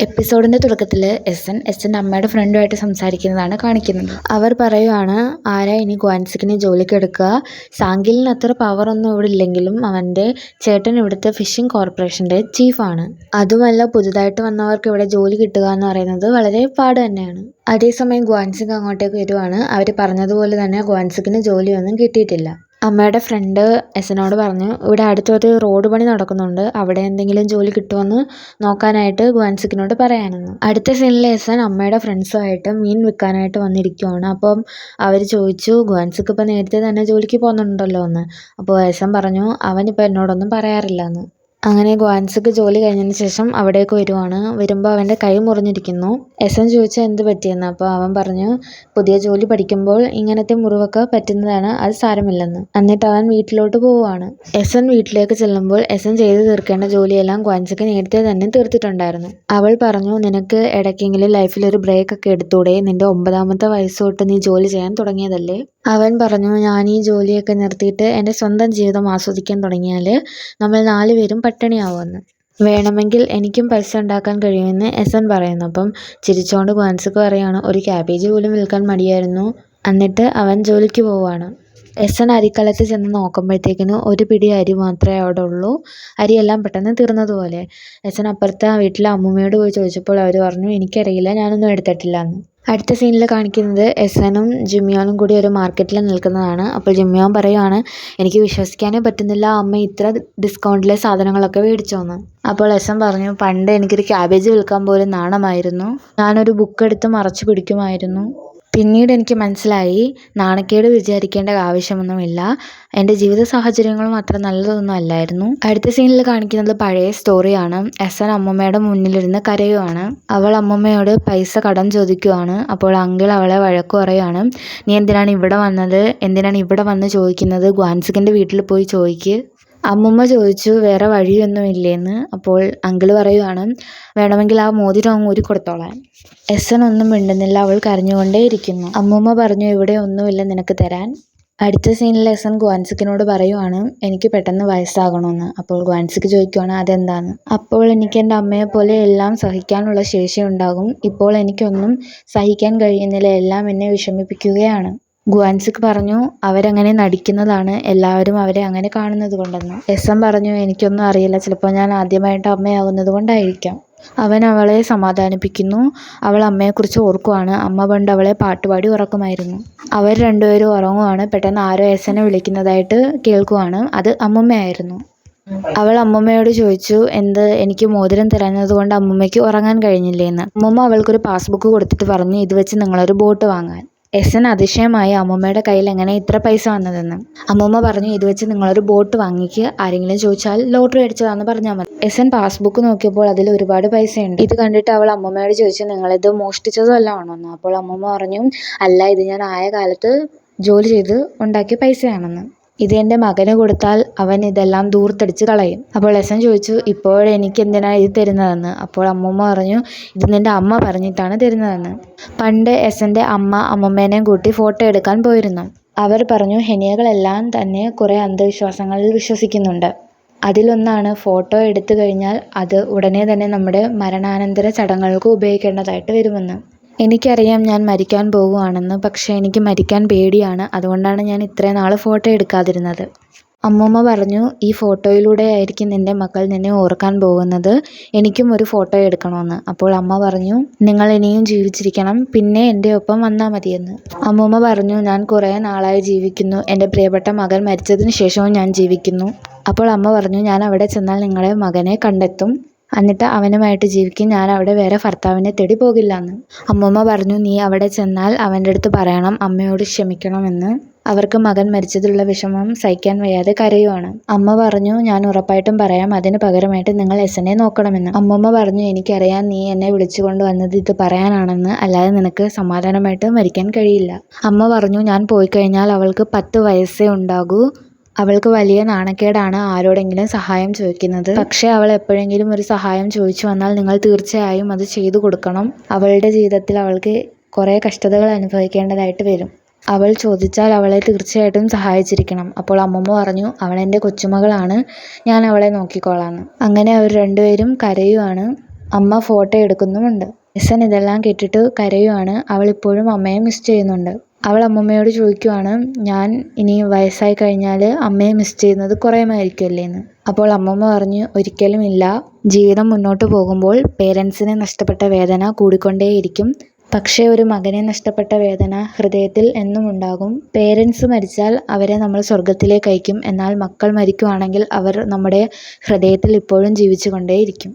എപ്പിസോഡിന്റെ തുടക്കത്തിൽ എസ്സൻ്റെ അമ്മയുടെ ഫ്രണ്ടുമായിട്ട് സംസാരിക്കുന്നതാണ് കാണിക്കുന്നത്. അവർ പറയുവാണ്, ആരാ ഇനി ഗ്വാൻസിക്കിനെ ജോലിക്ക് എടുക്കുക, സാങ്കിലിന് അത്ര പവറൊന്നും ഇവിടെ ഇല്ലെങ്കിലും അവൻ്റെ ചേട്ടൻ ഇവിടുത്തെ ഫിഷിംഗ് കോർപ്പറേഷൻ്റെ ചീഫാണ്. അതുമല്ല, പുതുതായിട്ട് വന്നവർക്ക് ഇവിടെ ജോലി കിട്ടുക എന്ന് പറയുന്നത് വളരെ പാട് തന്നെയാണ്. അതേസമയം ഗ്വാൻസിക്ക് അങ്ങോട്ടേക്ക് വരുവാണ്. അവർ പറഞ്ഞതുപോലെ തന്നെ ഗ്വാൻസിക്കിന് ജോലിയൊന്നും കിട്ടിയിട്ടില്ല. അമ്മയുടെ ഫ്രണ്ട് എസ്സനോട് പറഞ്ഞു, ഇവിടെ അടുത്തൊരു റോഡ് പണി നടക്കുന്നുണ്ട്, അവിടെ എന്തെങ്കിലും ജോലി കിട്ടുമെന്ന് നോക്കാനായിട്ട് ഗ്വാൻസിക്കിനോട് പറയാനെന്ന്. അടുത്ത സീനിൽ എസ്സൻ അമ്മയുടെ ഫ്രണ്ട്സുമായിട്ട് മീൻ വിൽക്കാനായിട്ട് വന്നിരിക്കുവാണ്. അപ്പം അവർ ചോദിച്ചു, ഗ്വാൻസിക്ക് ഇപ്പം നേരത്തെ തന്നെ ജോലിക്ക് പോകുന്നുണ്ടല്ലോ എന്ന്. അപ്പോൾ എസ്സൻ പറഞ്ഞു, അവനിപ്പോൾ എന്നോടൊന്നും പറയാറില്ല എന്ന്. അങ്ങനെ ഗ്വാൻസിക്ക് ജോലി കഴിഞ്ഞതിന് ശേഷം അവിടേക്ക് വരുവാണ്. വരുമ്പോൾ അവൻ്റെ കൈ മുറിഞ്ഞിരിക്കുന്നു. എസ്സൻ ചോദിച്ചാൽ എന്ത് പറ്റിയെന്ന്. അപ്പോൾ അവൻ പറഞ്ഞു, പുതിയ ജോലി പഠിക്കുമ്പോൾ ഇങ്ങനത്തെ മുറിവൊക്കെ പറ്റുന്നതാണ്, അത് സാരമില്ലെന്ന്. എന്നിട്ട് അവൻ വീട്ടിലോട്ട് പോവുകയാണ്. എസ്സൻ വീട്ടിലേക്ക് ചെല്ലുമ്പോൾ എസ്സൻ ചെയ്ത് തീർക്കേണ്ട ജോലിയെല്ലാം ഗ്വാൻസിക്ക് നേരത്തെ തന്നെ തീർത്തിട്ടുണ്ടായിരുന്നു. അവൾ പറഞ്ഞു, നിനക്ക് ഇടയ്ക്കെങ്കിലും ലൈഫിലൊരു ബ്രേക്ക് ഒക്കെ എടുത്തൂടെ, നിന്റെ 9ാമത്തെ വയസ്സ് തൊട്ട് നീ ജോലി ചെയ്യാൻ തുടങ്ങിയതല്ലേ. അവൻ പറഞ്ഞു, ഞാൻ ഈ ജോലിയൊക്കെ നിർത്തിയിട്ട് എൻ്റെ സ്വന്തം ജീവിതം ആസ്വദിക്കാൻ തുടങ്ങിയാൽ നമ്മൾ 4 പേരും പട്ടിണിയാവുമെന്ന്. വേണമെങ്കിൽ എനിക്കും പൈസ ഉണ്ടാക്കാൻ കഴിയുമെന്ന് എസ്സൻ പറയുന്നു. അപ്പം ചിരിച്ചുകൊണ്ട് ഗ്വാൻസിക്ക് പറയുകയാണ്, ഒരു ക്യാബേജ് പോലും വിൽക്കാൻ മടിയായിരുന്നു. എന്നിട്ട് അവൻ ജോലിക്ക് പോവുകയാണ്. എസ്സൻ അരിക്കലത്ത് ചെന്ന് നോക്കുമ്പോഴത്തേക്കിന് ഒരു പിടി അരി മാത്രമേ അവിടെ ഉള്ളൂ. അരിയെല്ലാം പെട്ടെന്ന് തീർന്നതുപോലെ. എസ്സൻ അപ്പുറത്തെ വീട്ടിലെ അമ്മൂമ്മയോട് പോയി ചോദിച്ചപ്പോൾ അവർ പറഞ്ഞു, എനിക്കറിയില്ല, ഞാനൊന്നും എടുത്തിട്ടില്ല എന്ന്. അടുത്ത സീനിൽ കാണിക്കുന്നത് എസ്സനും ജിമ്മിയോനും കൂടി ഒരു മാർക്കറ്റിൽ നിൽക്കുന്നതാണ്. അപ്പോൾ ജിമ്മിയോൻ പറയുവാണ്, എനിക്ക് വിശ്വസിക്കാനേ പറ്റുന്നില്ല, അമ്മ ഇത്ര ഡിസ്കൗണ്ടിലെ സാധനങ്ങളൊക്കെ മേടിച്ചോന്ന്. അപ്പോൾ എസ്സൻ പറഞ്ഞു, പണ്ട് എനിക്കൊരു ക്യാബേജ് വിൽക്കാൻ പോലും നാണമായിരുന്നു, ഞാനൊരു ബുക്ക് എടുത്ത് മറച്ചു പിടിക്കുമായിരുന്നു. പിന്നീട് എനിക്ക് മനസ്സിലായി, നാണക്കേട് വിചാരിക്കേണ്ട ആവശ്യമൊന്നുമില്ല, എൻ്റെ ജീവിത സാഹചര്യങ്ങളും അത്ര നല്ലതൊന്നും അല്ലായിരുന്നു. അടുത്ത സീനിൽ കാണിക്കുന്നത് പഴയ സ്റ്റോറിയാണ്. എസ്സൻ അമ്മമ്മയുടെ മുന്നിലിരുന്ന് കരയുവാണ്. അവൾ അമ്മമ്മയോട് പൈസ കടം ചോദിക്കുവാണ്. അപ്പോൾ അങ്കിൾ അവളെ വഴക്ക് പറയുവാണ്, നീ എന്തിനാണ് ഇവിടെ വന്നത്, എന്തിനാണ് ഇവിടെ വന്ന് ചോദിക്കുന്നത്, ഗ്വാൻസിക്കിൻ്റെ വീട്ടിൽ പോയി ചോദിക്ക്. അമ്മുമ്മ ചോദിച്ചു, വേറെ വഴിയൊന്നും ഇല്ലേന്ന്. അപ്പോൾ അങ്കിള് പറയുവാണ്, വേണമെങ്കിൽ ആ മോതിരം അങ്ങ് ഊരി കൊടുത്തോളാൻ. എസ്സൻ ഒന്നും മിണ്ടുന്നില്ല, അവൾ കരഞ്ഞുകൊണ്ടേയിരിക്കുന്നു. അമ്മുമ്മ പറഞ്ഞു, ഇവിടെ ഒന്നുമില്ല നിനക്ക് തരാൻ. അടുത്ത സീനിൽ എസ്സൻ ഗ്വാൻസിക്കിനോട് പറയുവാണ്, എനിക്ക് പെട്ടെന്ന് വയസ്സാകണമെന്ന്. അപ്പോൾ ഗ്വാൻസിക്ക് ചോദിക്കുവാണ്, അതെന്താന്ന്. അപ്പോൾ എനിക്ക് എൻ്റെ അമ്മയെ പോലെ എല്ലാം സഹിക്കാനുള്ള ശേഷി ഉണ്ടാകും, ഇപ്പോൾ എനിക്കൊന്നും സഹിക്കാൻ കഴിയുന്നില്ല, എല്ലാം എന്നെ വിഷമിപ്പിക്കുകയാണ്. ഗ്വാൻസിക്ക് പറഞ്ഞു, അവരങ്ങനെ നടിക്കുന്നതാണ്, എല്ലാവരും അവരെ അങ്ങനെ കാണുന്നത് കൊണ്ടെന്ന്. എസ്സൻ പറഞ്ഞു, എനിക്കൊന്നും അറിയില്ല, ചിലപ്പോൾ ഞാൻ ആദ്യമായിട്ട് അമ്മയാകുന്നത് കൊണ്ടായിരിക്കാം. അവൻ അവളെ സമാധാനിപ്പിക്കുന്നു. അവൾ അമ്മയെക്കുറിച്ച് ഓർക്കുവാണ്. അമ്മ പണ്ട് അവളെ പാട്ടുപാടി ഉറക്കുമായിരുന്നു. അവർ രണ്ടുപേരും ഉറങ്ങുവാണ്. പെട്ടെന്ന് ആരോ എസ്സനെ വിളിക്കുന്നതായിട്ട് കേൾക്കുവാണ്. അത് അമ്മുമ്മയായിരുന്നു. അവൾ അമ്മുമ്മയോട് ചോദിച്ചു, എന്ത്, എനിക്ക് മോതിരം തരാഞ്ഞത് കൊണ്ട് അമ്മുമ്മയ്ക്ക് ഉറങ്ങാൻ കഴിഞ്ഞില്ലേന്ന്. അമ്മുമ്മ അവൾക്കൊരു പാസ്ബുക്ക് കൊടുത്തിട്ട് പറഞ്ഞു, ഇത് വെച്ച് നിങ്ങളൊരു ബോട്ട് വാങ്ങാൻ. എസ്സൻ അതിശയമായി, അമ്മുമ്മയുടെ കയ്യിൽ എങ്ങനെ ഇത്ര പൈസ വന്നതെന്ന്. അമ്മുമ്മ പറഞ്ഞു, ഇത് വെച്ച് നിങ്ങളൊരു ബോട്ട് വാങ്ങിക്ക്, ആരെങ്കിലും ചോദിച്ചാൽ ലോട്ടറി അടിച്ചതാണെന്ന് പറഞ്ഞാൽ മതി. എസ്സൻ പാസ്ബുക്ക് നോക്കിയപ്പോൾ അതിൽ ഒരുപാട് പൈസയുണ്ട്. ഇത് കണ്ടിട്ട് അവൾ അമ്മുമ്മയോട് ചോദിച്ചു, നിങ്ങളിത് മോഷ്ടിച്ചതും വല്ലതും ആണോന്ന്. അപ്പോൾ അമ്മുമ്മ പറഞ്ഞു, അല്ല, ഇത് ഞാൻ ആയ കാലത്ത് ജോലി ചെയ്ത് ഉണ്ടാക്കിയ പൈസയാണെന്ന്. ഇത് എൻ്റെ മകന് കൊടുത്താൽ അവൻ ഇതെല്ലാം ദൂർത്തടിച്ച് കളയും. അപ്പോൾ എസ്സൻ ചോദിച്ചു, ഇപ്പോഴെനിക്ക് എന്തിനാണ് ഇത് തരുന്നതെന്ന്. അപ്പോൾ അമ്മൂമ്മ പറഞ്ഞു, ഇത് നിൻ്റെ അമ്മ പറഞ്ഞിട്ടാണ് തരുന്നതെന്ന്. പണ്ട് എസ്സൻ്റെ അമ്മ അമ്മമ്മേനെയും കൂട്ടി ഫോട്ടോ എടുക്കാൻ പോയിരുന്നു. അവർ പറഞ്ഞു, ഹെനിയകളെല്ലാം തന്നെ കുറേ അന്ധവിശ്വാസങ്ങളിൽ വിശ്വസിക്കുന്നുണ്ട്. അതിലൊന്നാണ് ഫോട്ടോ എടുത്തു കഴിഞ്ഞാൽ അത് ഉടനെ തന്നെ നമ്മുടെ മരണാനന്തര ചടങ്ങുകൾക്ക് ഉപയോഗിക്കേണ്ടതായിട്ട് വരുമെന്ന്. എനിക്കറിയാം ഞാൻ മരിക്കാൻ പോവുകയാണെന്ന്, പക്ഷേ എനിക്ക് മരിക്കാൻ പേടിയാണ്, അതുകൊണ്ടാണ് ഞാൻ ഇത്രയും നാൾ ഫോട്ടോ എടുക്കാതിരുന്നത്. അമ്മൂമ്മ പറഞ്ഞു, ഈ ഫോട്ടോയിലൂടെ ആയിരിക്കും നിൻ്റെ മക്കൾ നിന്നെ ഓർക്കാൻ പോകുന്നത്, എനിക്കും ഒരു ഫോട്ടോ എടുക്കണമെന്ന്. അപ്പോൾ അമ്മ പറഞ്ഞു, നിങ്ങൾ ഇനിയും ജീവിച്ചിരിക്കണം, പിന്നെ എൻ്റെ ഒപ്പം വന്നാൽ മതിയെന്ന്. അമ്മൂമ്മ പറഞ്ഞു, ഞാൻ കുറേ നാളായി ജീവിക്കുന്നു, എൻ്റെ പ്രിയപ്പെട്ട മകൻ മരിച്ചതിന് ശേഷവും ഞാൻ ജീവിക്കുന്നു. അപ്പോൾ അമ്മ പറഞ്ഞു, ഞാൻ അവിടെ ചെന്നാൽ നിങ്ങളുടെ മകനെ കണ്ടെത്തും, എന്നിട്ട് അവനുമായിട്ട് ജീവിക്കും, ഞാൻ അവിടെ വേറെ ഭർത്താവിനെ തേടി പോകില്ല എന്ന്. അമ്മൂമ്മ പറഞ്ഞു, നീ അവിടെ ചെന്നാൽ അവൻ്റെ അടുത്ത് പറയണം അമ്മയോട് ക്ഷമിക്കണമെന്ന്. അവർക്ക് മകൻ മരിച്ചതിലുള്ള വിഷമം സഹിക്കാൻ വയ്യാതെ കരയുവാണ്. അമ്മ പറഞ്ഞു, ഞാൻ ഉറപ്പായിട്ടും പറയാം, അതിന് പകരമായിട്ട് നിങ്ങൾ എസ്സനെ നോക്കണമെന്ന്. അമ്മൂമ്മ പറഞ്ഞു, എനിക്കറിയാം നീ എന്നെ വിളിച്ചുകൊണ്ട് വന്നത് ഇത് പറയാനാണെന്ന്, അല്ലാതെ നിനക്ക് സമാധാനമായിട്ട് മരിക്കാൻ കഴിയില്ല. അമ്മ പറഞ്ഞു, ഞാൻ പോയി കഴിഞ്ഞാൽ അവൾക്ക് 10 വയസ്സേ ഉണ്ടാകൂ, അവൾക്ക് വലിയ നാണക്കേടാണ് ആരോടെങ്കിലും സഹായം ചോദിക്കുന്നത്. പക്ഷേ അവൾ എപ്പോഴെങ്കിലും ഒരു സഹായം ചോദിച്ചു വന്നാൽ നിങ്ങൾ തീർച്ചയായും അത് ചെയ്തു കൊടുക്കണം. അവളുടെ ജീവിതത്തിൽ അവൾക്ക് കുറേ കഷ്ടതകൾ അനുഭവിക്കേണ്ടതായിട്ട് വരും. അവൾ ചോദിച്ചാൽ അവളെ തീർച്ചയായിട്ടും സഹായിച്ചിരിക്കണം. അപ്പോൾ അമ്മമ്മ പറഞ്ഞു, അവളെൻ്റെ കൊച്ചുമകളാണ്, ഞാൻ അവളെ നോക്കിക്കോളാമെന്ന്. അങ്ങനെ അവർ രണ്ടുപേരും കരയുവാണ്. അമ്മ ഫോട്ടോ എടുക്കുന്നുമുണ്ട്. എസ്എൻ ഇതെല്ലാം കേട്ടിട്ട് കരയുവാണ്. അവൾ ഇപ്പോഴും അമ്മയെ മിസ് ചെയ്യുന്നുണ്ട്. അവൾ അമ്മമ്മയോട് ചോദിക്കുവാണ്, ഞാൻ ഇനി വയസ്സായി കഴിഞ്ഞാൽ അമ്മയെ മിസ് ചെയ്യുന്നത് കുറയുമായിരിക്കുമല്ലേ എന്ന്. അപ്പോൾ അമ്മമ്മ പറഞ്ഞു, ഒരിക്കലും ഇല്ല. ജീവിതം മുന്നോട്ട് പോകുമ്പോൾ പേരൻസിനെ നഷ്ടപ്പെട്ട വേദന കൂടിക്കൊണ്ടേയിരിക്കും. പക്ഷേ ഒരു മകനെ നഷ്ടപ്പെട്ട വേദന ഹൃദയത്തിൽ എന്നും ഉണ്ടാകും. പേരൻസ് മരിച്ചാൽ അവരെ നമ്മൾ സ്വർഗത്തിലേക്ക് അയക്കും. എന്നാൽ മക്കൾ മരിക്കുവാണെങ്കിൽ അവർ നമ്മുടെ ഹൃദയത്തിൽ ഇപ്പോഴും ജീവിച്ചു കൊണ്ടേയിരിക്കും.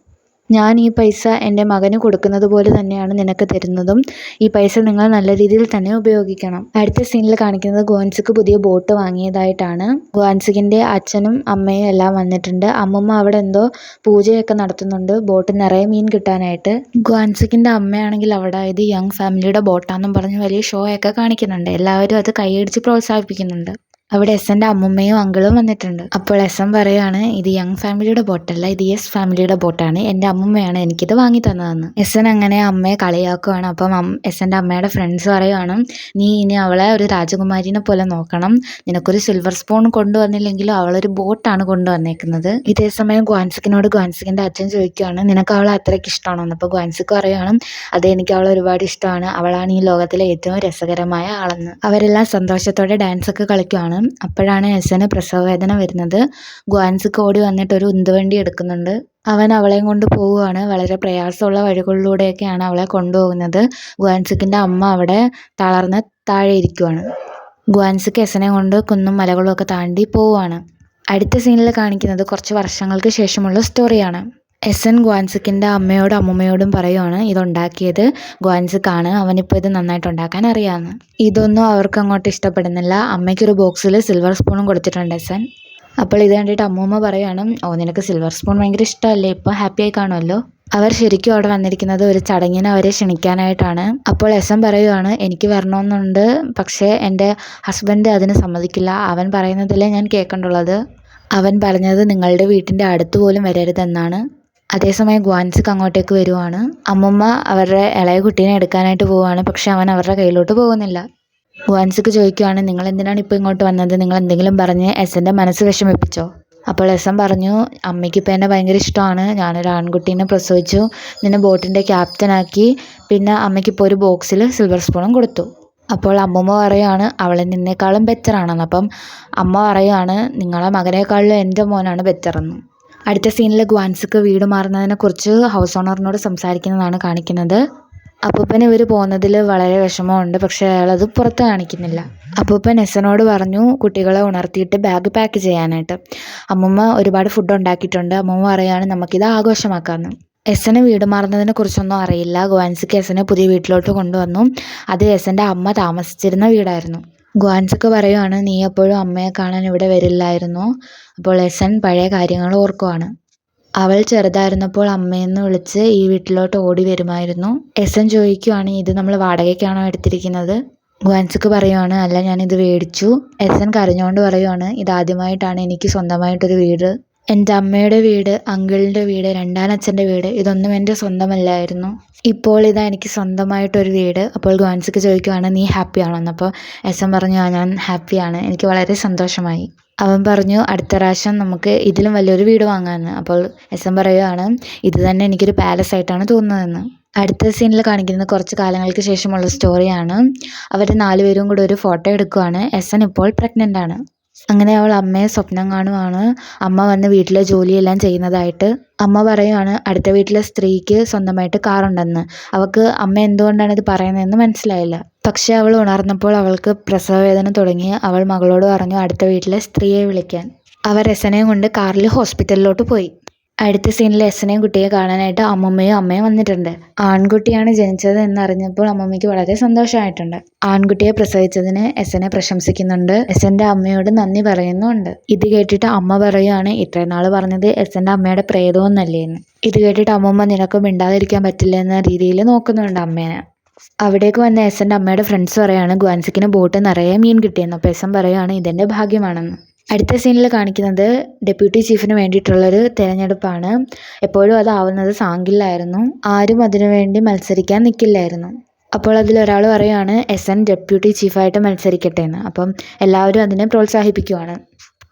ഞാൻ ഈ പൈസ എൻ്റെ മകന് കൊടുക്കുന്നത് പോലെ തന്നെയാണ് നിനക്ക് തരുന്നതും. ഈ പൈസ നിങ്ങൾ നല്ല രീതിയിൽ തന്നെ ഉപയോഗിക്കണം. അടുത്ത സീനിൽ കാണിക്കുന്നത് ഗോൻസിക്ക് പുതിയ ബോട്ട് വാങ്ങിയതായിട്ടാണ്. ഗോൻസിക്കിൻ്റെ അച്ഛനും അമ്മയും എല്ലാം വന്നിട്ടുണ്ട്. അമ്മമ്മ അവിടെ എന്തോ പൂജയൊക്കെ നടത്തുന്നുണ്ട്, ബോട്ട് നിറയെ മീൻ കിട്ടാനായിട്ട്. ഗോൻസിക്കിൻ്റെ അമ്മയാണെങ്കിൽ അവിടെ ഇത് യങ് ഫാമിലിയുടെ ബോട്ടാണെന്നും പറഞ്ഞ് വലിയ ഷോ ഒക്കെ കാണിക്കുന്നുണ്ട്. എല്ലാവരും അത് കൈയടിച്ച് പ്രോത്സാഹിപ്പിക്കുന്നുണ്ട്. അവിടെ എസ്സൻ്റെ അമ്മുമ്മയും അങ്കിളും വന്നിട്ടുണ്ട്. അപ്പോൾ എസ്എൻ പറയുകയാണ്, ഇത് യങ് ഫാമിലിയുടെ ബോട്ടല്ല, ഇത് യെസ് ഫാമിലിയുടെ ബോട്ടാണ്. എൻ്റെ അമ്മുമ്മയാണ് എനിക്കിത് വാങ്ങി തന്നതെന്ന്. എസ്എൻ അങ്ങനെ അമ്മയെ കളിയാക്കുവാണ്. അപ്പം എസ്സൻ്റെ അമ്മയുടെ ഫ്രണ്ട്സ് പറയുകയാണ്, നീ ഇനി അവളെ ഒരു രാജകുമാരിനെ പോലെ നോക്കണം. നിനക്കൊരു സിൽവർ സ്പൂൺ കൊണ്ടുവന്നില്ലെങ്കിലും അവളൊരു ബോട്ടാണ് കൊണ്ടുവന്നേക്കുന്നത്. ഇതേ സമയം ഗ്വാൻസിക്കിനോട് ഗ്വാൻസിക്കിൻ്റെ അച്ഛൻ ചോദിക്കുകയാണ്, നിനക്ക് അവളെ അത്രയ്ക്ക് ഇഷ്ടമാണോ? അപ്പോൾ ഗ്വാൻസിക്ക് പറയുകയാണ്, അതെ, എനിക്ക് അവളെ ഒരുപാട് ഇഷ്ടമാണ്. അവളാണ് ഈ ലോകത്തിലെ ഏറ്റവും രസകരമായ ആളെന്ന്. അവരെല്ലാം സന്തോഷത്തോടെ ഡാൻസ് ഒക്കെ കളിക്കുവാണ്. അപ്പോഴാണ് എസ്സന് പ്രസവ വേദന വരുന്നത്. ഗ്വാൻസിക്ക് ഓടി വന്നിട്ട് ഒരു ഉന്തുവണ്ടി എടുക്കുന്നുണ്ട്. അവൻ അവളെയും കൊണ്ട് പോവുകയാണ്. വളരെ പ്രയാസമുള്ള വഴികളിലൂടെയൊക്കെയാണ് അവളെ കൊണ്ടുപോകുന്നത്. ഗ്വാൻസിക്കിൻ്റെ അമ്മ അവിടെ തളർന്ന് താഴെ ഇരിക്കുവാണ്. ഗ്വാൻസിക്ക് എസ്സനെ കൊണ്ട് കുന്നും മലകളും ഒക്കെ താണ്ടി പോവുകയാണ്. അടുത്ത സീനിൽ കാണിക്കുന്നത് കുറച്ച് വർഷങ്ങൾക്ക് ശേഷമുള്ള സ്റ്റോറിയാണ്. എസ്എൻ ഗ്വാൻസിക്കിൻ്റെ അമ്മയോടും അമ്മുമ്മയോടും പറയുവാണ്, ഇതുണ്ടാക്കിയത് ഗ്വാൻസിക്കാണ്, അവനിപ്പോൾ ഇത് നന്നായിട്ട് ഉണ്ടാക്കാൻ അറിയാമെന്ന്. ഇതൊന്നും അവർക്ക് അങ്ങോട്ട് ഇഷ്ടപ്പെടുന്നില്ല. അമ്മയ്ക്കൊരു ബോക്സിൽ സിൽവർ സ്പൂണും കൊടുത്തിട്ടുണ്ട് എസ്എൻ. അപ്പോൾ ഇത് കണ്ടിട്ട് അമ്മൂമ്മ പറയുകയാണ്, ഓ, നിനക്ക് സിൽവർ സ്പൂൺ ഭയങ്കര ഇഷ്ടമല്ലേ, ഇപ്പോൾ ഹാപ്പി ആയി കാണുമല്ലോ. അവർ ശരിക്കും അവിടെ വന്നിരിക്കുന്നത് ഒരു ചടങ്ങിന് അവരെ ക്ഷണിക്കാനായിട്ടാണ്. അപ്പോൾ എസ്എൻ പറയുവാണ്, എനിക്ക് വരണമെന്നുണ്ട്, പക്ഷേ എൻ്റെ ഹസ്ബൻഡ് അതിന് സമ്മതിക്കില്ല. അവൻ പറയുന്നതല്ലേ ഞാൻ കേൾക്കേണ്ടുള്ളത്. അവൻ പറഞ്ഞത് നിങ്ങളുടെ വീട്ടിൻ്റെ അടുത്ത് പോലും വരരുതെന്നാണ്. അതേസമയം ഗ്വാൻസിക്ക് അങ്ങോട്ടേക്ക് വരുവാണ്. അമ്മുമ്മ അവരുടെ ഇളയ കുട്ടീനെ എടുക്കാനായിട്ട് പോവുകയാണ്. പക്ഷെ അവൻ അവരുടെ കയ്യിലോട്ട് പോകുന്നില്ല. ഗ്വാൻസിക്ക് ചോദിക്കുവാണ്, നിങ്ങൾ എന്തിനാണ് ഇപ്പോൾ ഇങ്ങോട്ട് വന്നത്? നിങ്ങൾ എന്തെങ്കിലും പറഞ്ഞ് എസ്സൻ്റെ മനസ്സ് വിഷമിപ്പിച്ചോ? അപ്പോൾ എസ്സൻ പറഞ്ഞു, അമ്മയ്ക്ക് ഇപ്പോൾ എന്നെ ഭയങ്കര ഇഷ്ടമാണ്. ഞാനൊരു ആൺകുട്ടീനെ പ്രസവിച്ചു, നിന്നെ ബോട്ടിൻ്റെ ക്യാപ്റ്റനാക്കി, പിന്നെ അമ്മയ്ക്കിപ്പോൾ ഒരു ബോക്സിൽ സിൽവർ സ്പൂണും കൊടുത്തു. അപ്പോൾ അമ്മൂമ്മ പറയുകയാണ്, അവൾ നിന്നേക്കാളും ബെറ്ററാണെന്ന്. അപ്പം അമ്മ പറയുകയാണ്, നിങ്ങളെ മകനേക്കാളും എൻ്റെ മോനാണ് ബെറ്ററെന്ന്. അടുത്ത സീനിൽ ഗ്വാൻസിക്ക് വീട് മാറുന്നതിനെക്കുറിച്ച് ഹൗസ് ഓണറിനോട് സംസാരിക്കുന്നതാണ് കാണിക്കുന്നത്. അപ്പൂപ്പൻ ഇവർ പോകുന്നതിൽ വളരെ വിഷമമുണ്ട്, പക്ഷേ അയാളത് പുറത്ത് കാണിക്കുന്നില്ല. അപ്പൂപ്പൻ എസ്സനോട് പറഞ്ഞു കുട്ടികളെ ഉണർത്തിയിട്ട് ബാഗ് പാക്ക് ചെയ്യാനായിട്ട്. അമ്മൂമ്മ ഒരുപാട് ഫുഡ് ഉണ്ടാക്കിയിട്ടുണ്ട്. അമ്മൂമ്മ പറയുകയാണ്, നമുക്കിത് ആഘോഷമാക്കാമെന്ന്. എസ്സന് വീട് മാറുന്നതിനെ കുറിച്ചൊന്നും അറിയില്ല. ഗ്വാൻസിക്ക് എസ്സനെ പുതിയ വീട്ടിലോട്ട് കൊണ്ടുവന്നു. അത് എസ്സൻ്റെ അമ്മ താമസിച്ചിരുന്ന വീടായിരുന്നു. ഗ്വാൻസിക്ക് പറയുവാണ്, നീ എപ്പോഴും അമ്മയെ കാണാൻ ഇവിടെ വരില്ലായിരുന്നു. അപ്പോൾ എസ്സൻ പഴയ കാര്യങ്ങൾ ഓർക്കുവാണ്. അവൾ ചെറുതായിരുന്നപ്പോൾ അമ്മയെന്ന് വിളിച്ച് ഈ വീട്ടിലോട്ട് ഓടി വരുമായിരുന്നു. എസ്സൻ ചോദിക്കുവാണ്, ഇത് നമ്മൾ വാടകയ്ക്കാണോ എടുത്തിരിക്കുന്നത്? ഗ്വാൻസിക്ക് പറയുവാണ്, അല്ല, ഞാനിത് മേടിച്ചു. എസ്സൻ കരഞ്ഞുകൊണ്ട് പറയുവാണ്, ഇതാദ്യമായിട്ടാണ് എനിക്ക് സ്വന്തമായിട്ടൊരു വീട്. എൻ്റെ അമ്മയുടെ വീട്, അങ്കിളിൻ്റെ വീട്, രണ്ടാനച്ഛൻ്റെ വീട്, ഇതൊന്നും എൻ്റെ സ്വന്തമല്ലായിരുന്നു. ഇപ്പോൾ ഇതാ എനിക്ക് സ്വന്തമായിട്ടൊരു വീട്. അപ്പോൾ ഗ്വാൻസിക്ക് ചോദിക്കുവാണ്, നീ ഹാപ്പിയാണോന്ന്? അപ്പോൾ എസ്എൻ പറഞ്ഞു, ഞാൻ ഹാപ്പിയാണ്, എനിക്ക് വളരെ സന്തോഷമായി. അവൻ പറഞ്ഞു, അടുത്ത പ്രാവശ്യം നമുക്ക് ഇതിലും വലിയൊരു വീട് വാങ്ങാമെന്ന്. അപ്പോൾ എസ്എൻ പറയുകയാണ്, ഇത് തന്നെ എനിക്കൊരു പാലസ് ആയിട്ടാണ് തോന്നുന്നതെന്ന്. അടുത്ത സീനിൽ കാണിക്കുന്നത് കുറച്ച് കാലങ്ങൾക്ക് ശേഷമുള്ള സ്റ്റോറിയാണ്. അവർ 4 പേരും കൂടെ ഒരു ഫോട്ടോ എടുക്കുവാണ്. എസ്എൻ ഇപ്പോൾ പ്രഗ്നൻ്റ് ആണ്. അങ്ങനെ അവൾ അമ്മയെ സ്വപ്നം കാണുവാണ്. അമ്മ വന്ന് വീട്ടിലെ ജോലിയെല്ലാം ചെയ്യുന്നതായിട്ട്. അമ്മ പറയുവാണ്, അടുത്ത വീട്ടിലെ സ്ത്രീക്ക് സ്വന്തമായിട്ട് കാറുണ്ടെന്ന്. അവൾക്ക് അമ്മ എന്തുകൊണ്ടാണ് ഇത് പറയുന്നതെന്ന് മനസ്സിലായില്ല. പക്ഷെ അവൾ ഉണർന്നപ്പോൾ അവൾക്ക് പ്രസവവേദന തുടങ്ങി. അവൾ മകളോട് പറഞ്ഞു അടുത്ത വീട്ടിലെ സ്ത്രീയെ വിളിക്കാൻ. അവർ എസ്സനെയും കൊണ്ട് കാറിൽ ഹോസ്പിറ്റലിലോട്ട് പോയി. അടുത്ത സീനിൽ എസ്സനെയും കുട്ടിയെ കാണാനായിട്ട് അമ്മമ്മയും അമ്മയും വന്നിട്ടുണ്ട്. ആൺകുട്ടിയാണ് ജനിച്ചത് എന്നറിഞ്ഞപ്പോൾ അമ്മമ്മയ്ക്ക് വളരെ സന്തോഷമായിട്ടുണ്ട്. ആൺകുട്ടിയെ പ്രസവിച്ചതിന് എസ്സനെ പ്രശംസിക്കുന്നുണ്ട്. എസ്സൻ്റെ അമ്മയോട് നന്ദി പറയുന്നുണ്ട്. ഇത് കേട്ടിട്ട് അമ്മ പറയുകയാണ്, ഇത്രയും നാൾ പറഞ്ഞത് എസ്സൻ്റെ അമ്മയുടെ പ്രേതമൊന്നല്ലേ എന്ന്. ഇത് കേട്ടിട്ട് അമ്മമ്മ നിനക്ക് മിണ്ടാതിരിക്കാൻ പറ്റില്ല എന്ന രീതിയിൽ നോക്കുന്നുണ്ട് അമ്മേനെ. അവിടേക്ക് വന്ന എസ്സൻ്റെ അമ്മയുടെ ഫ്രണ്ട്സ് പറയാണ്, ഗ്വാൻസിക്കിന് ബോട്ട് നിറയെ മീൻ കിട്ടിയെന്ന്. അപ്പോൾ എസ്സൻ പറയുകയാണ്, ഇതെൻ്റെ ഭാഗ്യമാണെന്ന്. അടുത്ത സീനിൽ കാണിക്കുന്നത് ഡെപ്യൂട്ടി ചീഫിന് വേണ്ടിയിട്ടുള്ളൊരു തിരഞ്ഞെടുപ്പാണ്. എപ്പോഴും അതാവുന്നത് സാങ്കിളിലായിരുന്നു. ആരും അതിനുവേണ്ടി മത്സരിക്കാൻ നിൽക്കില്ലായിരുന്നു. അപ്പോൾ അതിലൊരാൾ പറയുകയാണ്, എസ്എൻ ഡെപ്യൂട്ടി ചീഫായിട്ട് മത്സരിക്കട്ടെ എന്ന്. അപ്പം എല്ലാവരും അതിനെ പ്രോത്സാഹിപ്പിക്കുവാണ്.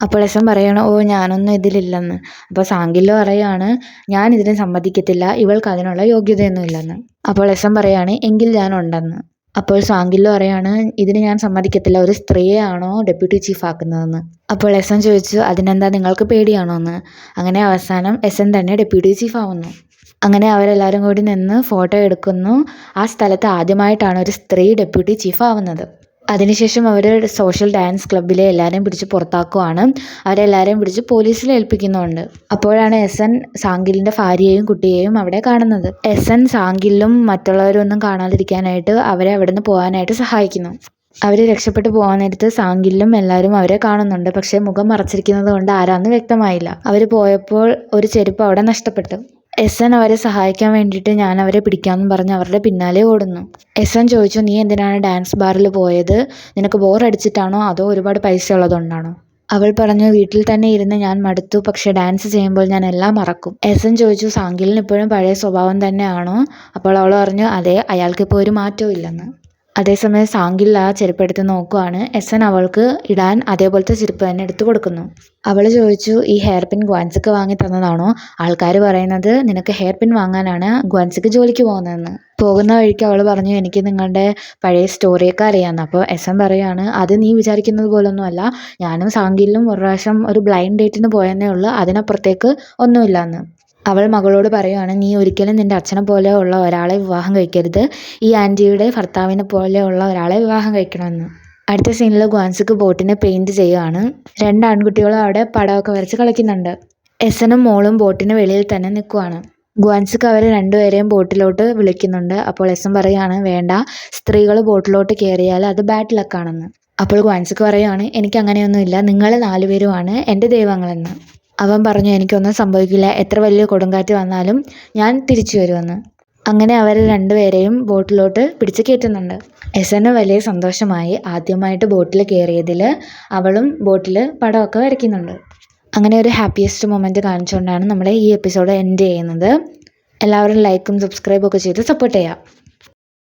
അപ്പോൾ എസ് എൻ പറയാണ് ഓ ഞാനൊന്നും ഇതിലില്ലെന്ന്. അപ്പോൾ സാങ്കില് പറയാണ് ഞാൻ ഇതിന് സമ്മതിക്കത്തില്ല, ഇവൾക്ക് അതിനുള്ള യോഗ്യതയൊന്നും ഇല്ലെന്ന്. അപ്പോൾ എസ് എൻ പറയാണ് എങ്കിൽ ഞാൻ ഉണ്ടെന്ന്. അപ്പോൾ സാങ്കില് പറയാണ് ഇതിന് ഞാൻ സമ്മതിക്കത്തില്ല, ഒരു സ്ത്രീയെയാണോ ഡെപ്യൂട്ടി ചീഫ് ആക്കുന്നതെന്ന്. അപ്പോൾ എസ് എൻ ചോദിച്ചു അതിനെന്താ നിങ്ങൾക്ക് പേടിയാണോ എന്ന്. അങ്ങനെ അവസാനം എസ് എൻ തന്നെ ഡെപ്യൂട്ടി ചീഫ് ആവുന്നു. അങ്ങനെ അവരെല്ലാവരും കൂടി നിന്ന് ഫോട്ടോ എടുക്കുന്നു. ആ സ്ഥലത്ത് ആദ്യമായിട്ടാണ് ഒരു സ്ത്രീ ഡെപ്യൂട്ടി ചീഫ് ആവുന്നത്. അതിനുശേഷം അവർ സോഷ്യൽ ഡാൻസ് ക്ലബ്ബിലെ എല്ലാവരെയും പിടിച്ച് പുറത്താക്കുവാണ്. അവരെല്ലാവരെയും പിടിച്ച് പോലീസിൽ ഏൽപ്പിക്കുന്നുണ്ട്. അപ്പോഴാണ് എസ് എൻ സാങ്കിലിൻ്റെ ഭാര്യയെയും കുട്ടിയെയും അവിടെ കാണുന്നത്. എസ് എൻ സാങ്കിലും മറ്റുള്ളവരൊന്നും കാണാതിരിക്കാനായിട്ട് അവരെ അവിടെ നിന്ന് പോകാനായിട്ട് സഹായിക്കുന്നു. അവർ രക്ഷപ്പെട്ടു പോകാൻ നേരത്ത് സാങ്കിലും എല്ലാവരും അവരെ കാണുന്നുണ്ട്. പക്ഷേ മുഖം മറച്ചിരിക്കുന്നത് കൊണ്ട് ആരാന്ന് വ്യക്തമായില്ല. അവർ പോയപ്പോൾ ഒരു ചെരുപ്പ് അവിടെ നഷ്ടപ്പെട്ടു. എസ് എൻ അവരെ സഹായിക്കാൻ വേണ്ടിയിട്ട് ഞാൻ അവരെ പിടിക്കാമെന്ന് പറഞ്ഞ് അവരുടെ പിന്നാലെ ഓടുന്നു. എസ് എൻ ചോദിച്ചു നീ എന്തിനാണ് ഡാൻസ് ബാറിൽ പോയത്, നിനക്ക് ബോറടിച്ചിട്ടാണോ അതോ ഒരുപാട് പൈസ ഉള്ളതുകൊണ്ടാണോ? അവൾ പറഞ്ഞു വീട്ടിൽ തന്നെ ഇരുന്ന് ഞാൻ മടുത്തു, പക്ഷേ ഡാൻസ് ചെയ്യുമ്പോൾ ഞാൻ എല്ലാം മറക്കും. എസ് എൻ ചോദിച്ചു സാങ്കിലിന് ഇപ്പോഴും പഴയ സ്വഭാവം തന്നെയാണോ? അപ്പോൾ അവൾ പറഞ്ഞു അതെ, അയാൾക്കിപ്പോൾ ഒരു മാറ്റവും ഇല്ലെന്ന്. അതേസമയം സാങ്കിൽ ആ ചെരുപ്പെടുത്ത് നോക്കുവാണ്. എസ് എൻ അവൾക്ക് ഇടാൻ അതേപോലത്തെ ചെരുപ്പ് തന്നെ എടുത്തു കൊടുക്കുന്നു. അവൾ ചോദിച്ചു ഈ ഹെയർ പിൻ ഗ്വാൻസിക്ക് വാങ്ങി തന്നതാണോ? ആൾക്കാർ പറയുന്നത് നിനക്ക് ഹെയർ പിൻ വാങ്ങാനാണ് ഗ്വാൻസിക്ക് ജോലിക്ക് പോകുന്നതെന്ന്. പോകുന്ന വഴിക്ക് അവൾ പറഞ്ഞു എനിക്ക് നിങ്ങളുടെ പഴയ സ്റ്റോറിയൊക്കെ അറിയാമെന്ന്. അപ്പോൾ എസ് എൻ പറയുകയാണ് അത് നീ വിചാരിക്കുന്നത് പോലൊന്നുമല്ല, ഞാനും സാങ്കിലും ഒരു പ്രാവശ്യം ഒരു ബ്ലൈൻഡ് ഡേറ്റിന് പോയെന്നേ ഉള്ളൂ, അതിനപ്പുറത്തേക്ക് ഒന്നുമില്ലയെന്ന്. അവൾ മകളോട് പറയുകയാണ് നീ ഒരിക്കലും നിൻ്റെ അച്ഛനെ പോലെ ഉള്ള ഒരാളെ വിവാഹം കഴിക്കരുത്, ഈ ആൻറ്റിയുടെ ഭർത്താവിനെ പോലെയുള്ള ഒരാളെ വിവാഹം കഴിക്കണമെന്ന്. അടുത്ത സീനിൽ ഗ്വാൻസിക്ക് ബോട്ടിനെ പെയിൻറ് ചെയ്യുകയാണ്. 2 ആൺകുട്ടികളും അവിടെ പടമൊക്കെ വരച്ച് കളിക്കുന്നുണ്ട്. എസ് എനും മോളും ബോട്ടിന് വെളിയിൽ തന്നെ നിൽക്കുവാണ്. ഗ്വാൻസിക്ക് അവർ രണ്ടുപേരെയും ബോട്ടിലോട്ട് വിളിക്കുന്നുണ്ട്. അപ്പോൾ എസ് എൻ പറയുകയാണ് വേണ്ട, സ്ത്രീകൾ ബോട്ടിലോട്ട് കയറിയാൽ അത് ബാഡ് ലക്കാണെന്ന്. അപ്പോൾ ഗ്വാൻസിക്ക് പറയുകയാണ് എനിക്ക് അങ്ങനെയൊന്നുമില്ല, നിങ്ങൾ 4 പേരുമാണ് എൻ്റെ ദൈവങ്ങളെന്ന്. അവൻ പറഞ്ഞു എനിക്കൊന്നും സംഭവിക്കില്ല, എത്ര വലിയ കൊടുങ്കാറ്റ് വന്നാലും ഞാൻ തിരിച്ചു വരുമെന്ന്. അങ്ങനെ അവർ രണ്ടുപേരെയും ബോട്ടിലോട്ട് പിടിച്ച് കയറ്റുന്നുണ്ട്. എസ് എന് വലിയ സന്തോഷമായി, ആദ്യമായിട്ട് ബോട്ടിൽ കയറിയതിൽ. അവളും ബോട്ടിൽ പടമൊക്കെ വരയ്ക്കുന്നുണ്ട്. അങ്ങനെ ഒരു ഹാപ്പിയസ്റ്റ് മൊമെൻറ്റ് കാണിച്ചുകൊണ്ടാണ് നമ്മുടെ ഈ എപ്പിസോഡ് എൻഡ് ചെയ്യുന്നത്. എല്ലാവരും ലൈക്കും സബ്സ്ക്രൈബും ഒക്കെ ചെയ്ത് സപ്പോർട്ട് ചെയ്യാം.